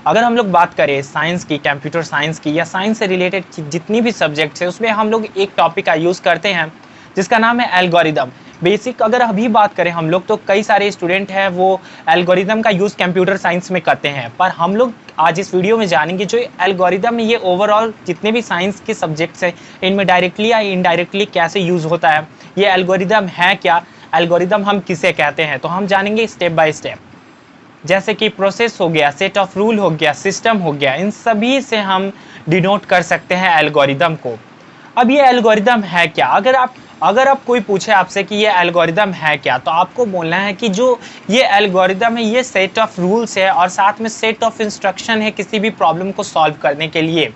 अगर हम लोग बात करें साइंस की, कंप्यूटर साइंस की या साइंस से रिलेटेड जितनी भी सब्जेक्ट्स है, उसमें हम लोग एक टॉपिक का यूज़ करते हैं जिसका नाम है एल्गोरिदम। बेसिक अगर अभी बात करें हम लोग, तो कई सारे स्टूडेंट हैं वो एल्गोरिदम का यूज़ कंप्यूटर साइंस में करते हैं, पर हम लोग आज इस वीडियो में जानेंगे जो एल्गोरिदम ये ओवरऑल जितने भी साइंस के सब्जेक्ट्स हैं इनमें डायरेक्टली या इनडायरेक्टली कैसे यूज़ होता है, ये एल्गोरिदम है क्या, एल्गोरिदम हम किसे कहते हैं, तो हम जानेंगे स्टेप बाय स्टेप। जैसे कि प्रोसेस हो गया, सेट ऑफ रूल हो गया, सिस्टम हो गया, इन सभी से हम डिनोट कर सकते हैं एल्गोरिदम को। अब ये एल्गोरिदम है क्या? अगर आप कोई पूछे आपसे कि ये एल्गोरिदम है क्या, तो आपको बोलना है कि जो ये एल्गोरिदम है ये सेट ऑफ रूल्स है और साथ में सेट ऑफ इंस्ट्रक्शन है किसी भी प्रॉब्लम को सॉल्व करने के लिए।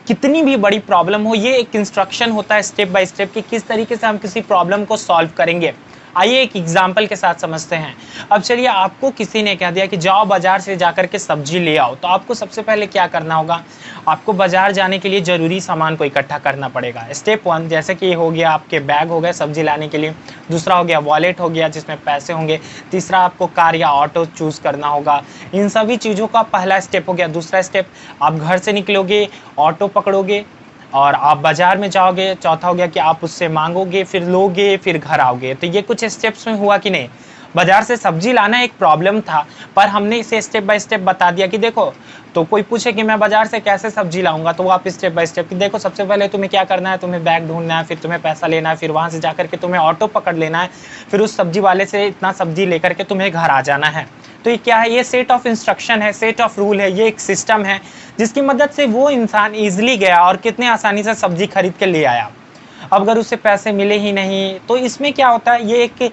कितनी भी बड़ी प्रॉब्लम हो, ये एक इंस्ट्रक्शन होता है स्टेप बाय स्टेप कि किस तरीके से हम किसी प्रॉब्लम को सॉल्व करेंगे। आइए एक एग्जाम्पल के साथ समझते हैं। अब चलिए, आपको किसी ने कह दिया कि जाओ बाजार से जाकर के सब्जी ले आओ, तो आपको सबसे पहले क्या करना होगा? आपको बाजार जाने के लिए ज़रूरी सामान को इकट्ठा करना पड़ेगा। स्टेप 1 जैसे कि ये हो गया, आपके बैग हो गए सब्जी लाने के लिए, दूसरा हो गया वॉलेट हो गया जिसमें पैसे होंगे, तीसरा आपको कार या ऑटो चूज़ करना होगा। इन सभी चीज़ों का पहला स्टेप हो गया। दूसरा स्टेप, आप घर से निकलोगे, ऑटो पकड़ोगे और आप बाजार में जाओगे। चौथा हो गया कि आप उससे मांगोगे, फिर लोगे, फिर घर आओगे। तो ये कुछ स्टेप्स में हुआ कि नहीं? बाजार से सब्जी लाना एक प्रॉब्लम था, पर हमने इसे स्टेप बाय स्टेप बता दिया कि देखो, तो कोई पूछे कि मैं बाजार से कैसे सब्जी लाऊंगा, तो वो आप स्टेप बाय स्टेप कि देखो, सबसे पहले तुम्हें क्या करना है, तुम्हें बैग ढूंढना है, फिर तुम्हें पैसा लेना है, फिर वहां से जाकर के तुम्हें ऑटो पकड़ लेना है, फिर उस सब्जी वाले से इतना सब्जी लेकर के तुम्हें घर आ जाना है। तो ये क्या है? ये सेट ऑफ इंस्ट्रक्शन है, सेट ऑफ रूल है, ये एक सिस्टम है जिसकी मदद से वो इंसान ईजिली गया और कितने आसानी से सब्जी खरीद के ले आया। अब अगर उससे पैसे मिले ही नहीं, तो इसमें क्या होता है, ये एक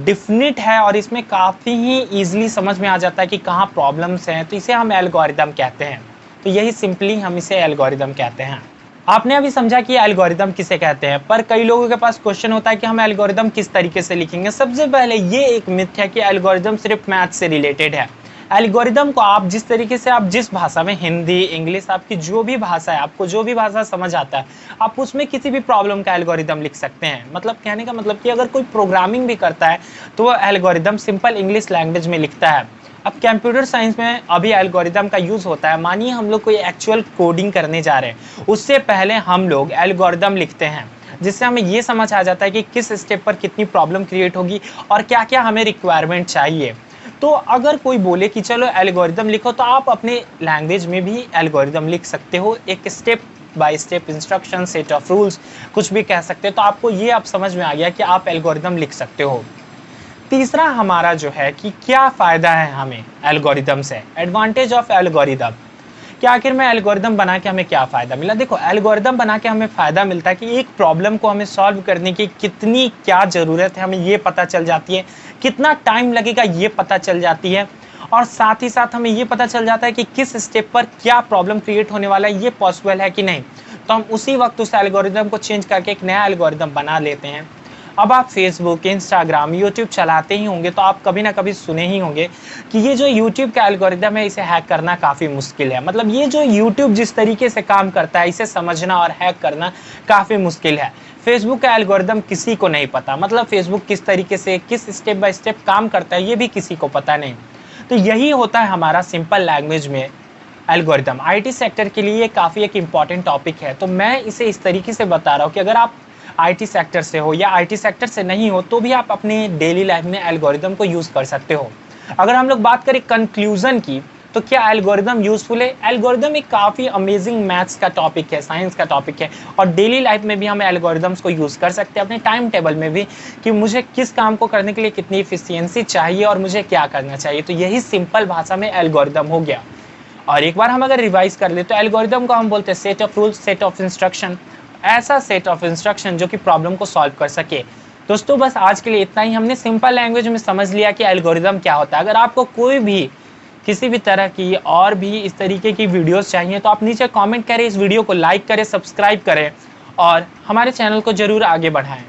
डिफिनिट है और इसमें काफ़ी ही ईजिली समझ में आ जाता है कि कहाँ प्रॉब्लम्स हैं, तो इसे हम एल्गोरिदम कहते हैं। तो यही सिंपली हम इसे एल्गोरिदम कहते हैं। आपने अभी समझा कि एल्गोरिदम किसे कहते हैं, पर कई लोगों के पास क्वेश्चन होता है कि हम एल्गोरिदम किस तरीके से लिखेंगे। सबसे पहले ये एक मिथ है कि एल्गोरिदम सिर्फ मैथ से रिलेटेड है। एल्गोरिदम को आप जिस तरीके से, आप जिस भाषा में, हिंदी, इंग्लिश, आपकी जो भी भाषा है, आपको जो भी भाषा समझ आता है, आप उसमें किसी भी प्रॉब्लम का एल्गोरिदम लिख सकते हैं। मतलब कहने का मतलब कि अगर कोई प्रोग्रामिंग भी करता है तो वो एल्गोरिदम सिंपल इंग्लिश लैंग्वेज में लिखता है। अब कंप्यूटर साइंस में अभी एल्गोरिदम का यूज़ होता है। मानिए हम लोग कोई एक्चुअल कोडिंग करने जा रहे हैं, उससे पहले हम लोग एल्गोरिदम लिखते हैं, जिससे हमें ये समझ आ जाता है कि किस स्टेप पर कितनी प्रॉब्लम क्रिएट होगी और क्या क्या हमें रिक्वायरमेंट चाहिए। तो अगर कोई बोले कि चलो एल्गोरिदम लिखो, तो आप अपने लैंग्वेज में भी एल्गोरिदम लिख सकते हो। एक step by step instruction, set of rules, कुछ भी कह सकते हो। तो आपको ये अब समझ में आ गया कि आप एल्गोरिदम लिख सकते हो। तीसरा हमारा जो है कि क्या फ़ायदा है हमें एल्गोरिदम से, एडवांटेज ऑफ एल्गोरिदम, कि आखिर में एल्गोरिदम बना के हमें क्या फ़ायदा मिला। देखो, एल्गोरिदम बना के हमें फ़ायदा मिलता है कि एक प्रॉब्लम को हमें सॉल्व करने की कितनी क्या ज़रूरत है हमें ये पता चल जाती है, कितना टाइम लगेगा ये पता चल जाती है, और साथ ही साथ हमें ये पता चल जाता है कि किस स्टेप पर क्या प्रॉब्लम क्रिएट होने वाला है, ये पॉसिबल है कि नहीं। तो हम उसी वक्त उस एल्गोरिदम को चेंज करके एक नया एल्गोरिदम बना लेते हैं। अब आप फेसबुक, इंस्टाग्राम, यूट्यूब चलाते ही होंगे, तो आप कभी ना कभी सुने ही होंगे कि ये जो यूट्यूब का एल्गोरिदम है, इसे हैक करना काफ़ी मुश्किल है। मतलब ये जो यूट्यूब जिस तरीके से काम करता है, इसे समझना और हैक करना काफ़ी मुश्किल है। फेसबुक का एल्गोरिदम किसी को नहीं पता, मतलब फेसबुक किस तरीके से, किस स्टेप बाय स्टेप काम करता है, ये भी किसी को पता नहीं। तो यही होता है हमारा सिंपल लैंग्वेज में एल्गोरिदम। आईटी सेक्टर के लिए काफ़ी एक इम्पॉर्टेंट टॉपिक है। तो मैं इसे इस तरीके से बता रहा हूँ कि अगर आप आईटी सेक्टर से हो या आईटी सेक्टर से नहीं हो, तो भी आप अपने डेली लाइफ में एल्गोरिदम को यूज़ कर सकते हो। अगर हम लोग बात करें कंक्लूजन की, तो क्या एल्गोरिदम यूज़फुल है? एल्गोरिदम एक काफ़ी अमेजिंग मैथ्स का टॉपिक है, साइंस का टॉपिक है, और डेली लाइफ में भी हम एल्गोरिदम्स को यूज़ कर सकते हैं अपने टाइम टेबल में भी, कि मुझे किस काम को करने के लिए कितनी इफिशियंसी चाहिए और मुझे क्या करना चाहिए। तो यही सिंपल भाषा में एल्गोरिदम हो गया। और एक बार हम अगर रिवाइज कर ले, तो एल्गोरिदम को हम बोलते हैं set of rules, set of instruction, ऐसा सेट ऑफ इंस्ट्रक्शन जो कि प्रॉब्लम को सॉल्व कर सके। दोस्तों, बस आज के लिए इतना ही। हमने सिंपल लैंग्वेज में समझ लिया कि एल्गोरिदम क्या होता है। अगर आपको कोई भी किसी भी तरह की और भी इस तरीके की वीडियोस चाहिए, तो आप नीचे कमेंट करें, इस वीडियो को लाइक करें, सब्सक्राइब करें और हमारे चैनल को ज़रूर आगे बढ़ाएं।